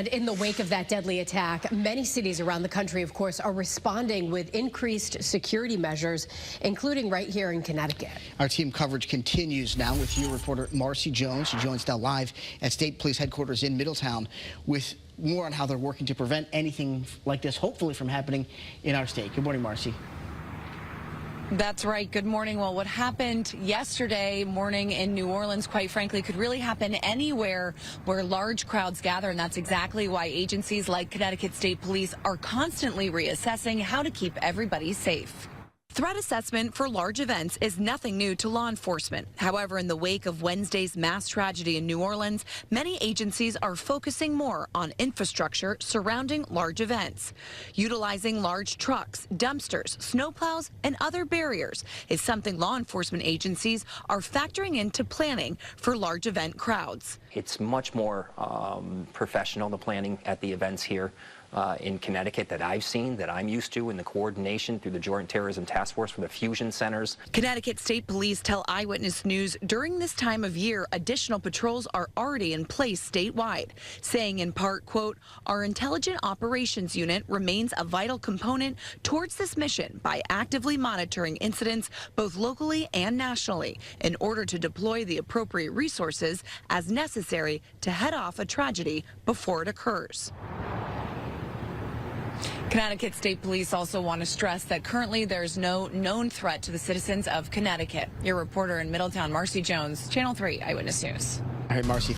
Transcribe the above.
And in the wake of that deadly attack, many cities around the country, of course, are responding with increased security measures, including right here in Connecticut. Our team coverage continues now with your reporter Marcy Jones. She joins now live at State Police Headquarters in Middletown with more on how they're working to prevent anything like this, hopefully, from happening in our state. Good morning, Marcy. That's right. Good morning. Well, what happened yesterday morning in New Orleans, quite frankly, could really happen anywhere where large crowds gather. And that's exactly why agencies like Connecticut State Police are constantly reassessing how to keep everybody safe. Threat assessment for large events is nothing new to law enforcement. However, in the wake of Wednesday's mass tragedy in New Orleans, many agencies are focusing more on infrastructure surrounding large events. Utilizing large trucks, dumpsters, snowplows, and other barriers is something law enforcement agencies are factoring into planning for large event crowds. It's much more professional, the planning at the events here in Connecticut that I've seen, that I'm used to, in the coordination through the Joint Terrorism Task Force for the fusion centers. Connecticut State Police tell Eyewitness News during this time of year, additional patrols are already in place statewide, saying in part, quote, our intelligent operations unit remains a vital component towards this mission by actively monitoring incidents both locally and nationally in order to deploy the appropriate resources as necessary to head off a tragedy before it occurs. Connecticut State Police also want to stress that currently there's no known threat to the citizens of Connecticut. Your reporter in Middletown, Marcy Jones, Channel 3 Eyewitness News. All right, Marcy.